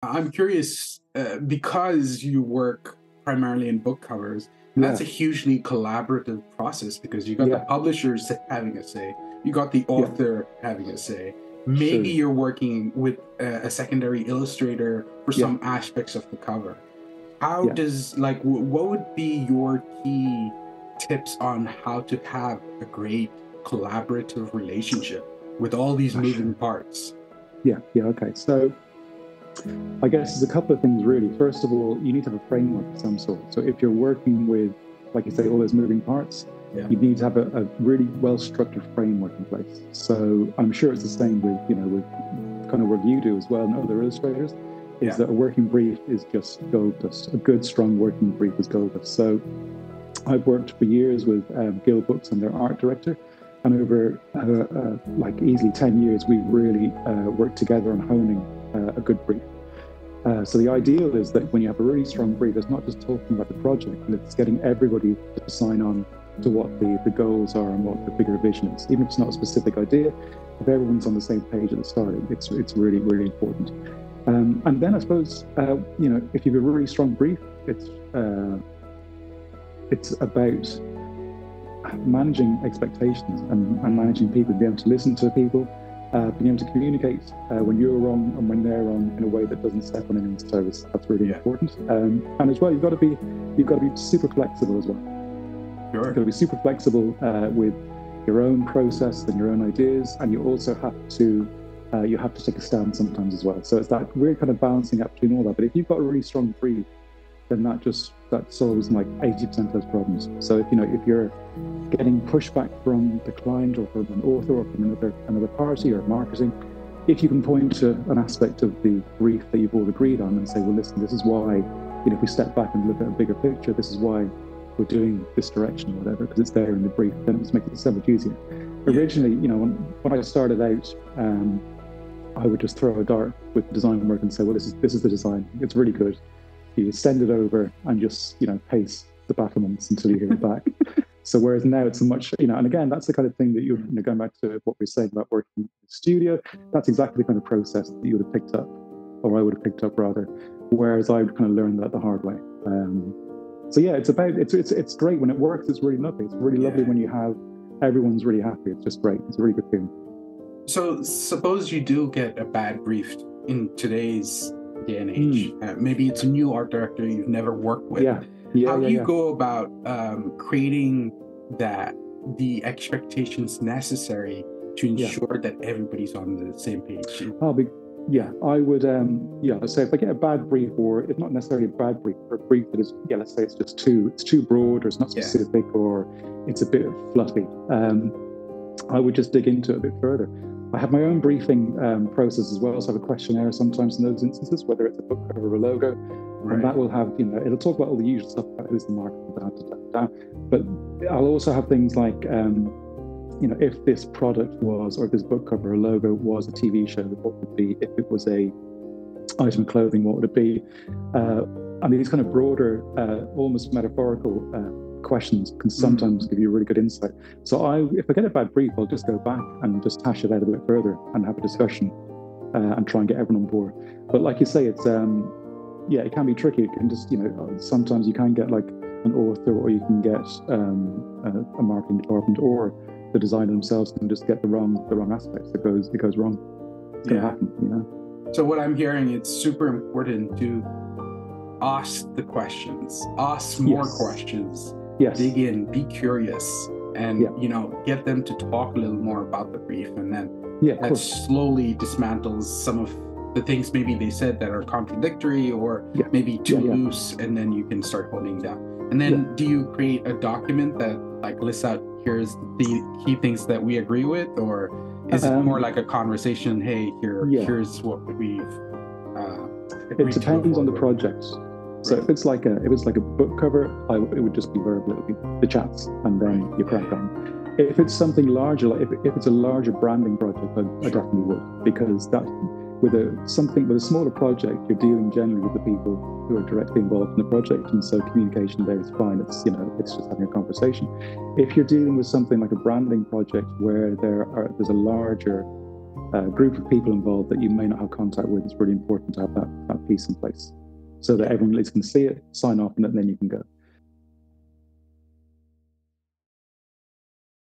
I'm curious because you work primarily in book covers, and that's Yeah, a hugely collaborative process because you got the yeah, publishers having a say, you got the yeah, author having a say. Maybe sure. you're working with a secondary illustrator for Yeah, some aspects of the cover. How yeah, does what would be your key tips on how to have a great collaborative relationship with all these moving sure. parts? Yeah, yeah, okay. So I guess there's a couple of things really. First of all, you need to have a framework of some sort. So if you're working with, like you say, all those moving parts, Yeah, you need to have a really well-structured framework in place. So I'm sure it's the same with, with kind of work you do as well and other illustrators, is yeah, that a working brief is just gold dust. A good, strong working brief is gold dust. So I've worked for years with Guild Books and their art director. And over like easily 10 years, we've really worked together on honing a good brief. So the ideal is that when you have a really strong brief, it's not just talking about the project, but it's getting everybody to sign on to what the goals are and what the bigger vision is. Even if it's not a specific idea, if everyone's on the same page at the start, it's really, really important. And then I suppose, if you have a really strong brief, it's about managing expectations and managing people, being able to listen to people, being able to communicate when you're wrong and when they're wrong in a way that doesn't step on anyone's toes. That's really yeah. important. And as well, you've got to be super flexible as well. Sure. You've got to be super flexible with your own process and your own ideas, and you also have to take a stand sometimes as well. So it's that weird kind of balancing act between all that. But if you've got a really strong brief, then that solves like 80% of those problems. So if you're getting pushback from the client or from an author or from another party or marketing, if you can point to an aspect of the brief that you've all agreed on and say, well, listen, this is why, if we step back and look at a bigger picture, this is why we're doing this direction or whatever, because it's there in the brief, then it just makes it so much easier. Yeah. Originally, when I started out, I would just throw a dart with the design work and say, well, this is the design. It's really good. You send it over and just, pace the battlements until you hear it back. So whereas now it's a much, and again, that's the kind of thing that going back to what we were saying about working in the studio, that's exactly the kind of process that you would have picked up, or I would have picked up rather, whereas I would kind of learn that the hard way. So yeah, it's great when it works. It's really lovely. It's really lovely when you have everyone's really happy. It's just great. It's a really good feeling. So suppose you do get a bad brief in today's day and age. Maybe it's a new art director you've never worked with. How do you go about creating the expectations necessary to ensure that everybody's on the same page? I would. So if I get a bad brief, or it's not necessarily a bad brief, or a brief that is, let's say it's too broad, or it's not specific, or it's a bit fluffy, I would just dig into it a bit further. I have my own briefing process as well, so I have a questionnaire sometimes in those instances, whether it's a book cover or a logo, and that will have, it'll talk about all the usual stuff about who's the market, but I'll also have things like, if this product was, or if this book cover or logo was a TV show, what would it be? If it was a item of clothing, what would it be? And these kind of broader, almost metaphorical questions can sometimes give you a really good insight. So if I get a bad brief, I'll just go back and just hash it out a bit further and have a discussion and try and get everyone on board. But like you say, it's it can be tricky. It can just, sometimes you can get like an author, or you can get a marketing department, or the designer themselves can just get the wrong aspects. It goes wrong. It's going to happen, So what I'm hearing, it's super important to ask the questions, ask more questions. Yes. Dig in, be curious, and get them to talk a little more about the brief, and then that slowly dismantles some of the things maybe they said that are contradictory or maybe too loose, and then you can start honing down. And then do you create a document that like lists out, here's the key things that we agree with, or is it more like a conversation? Hey, here's what we've it depends on the project. So if it's like a book cover, it would just be verbal. It would be the chats, and then you crack on. If it's something larger, like if it's a larger branding project, I definitely would, because that with a smaller project, you're dealing generally with the people who are directly involved in the project, and so communication there is fine. It's it's just having a conversation. If you're dealing with something like a branding project where there's a larger group of people involved that you may not have contact with, it's really important to have that piece in place so that everyone at least can see it, sign off, and then you can go.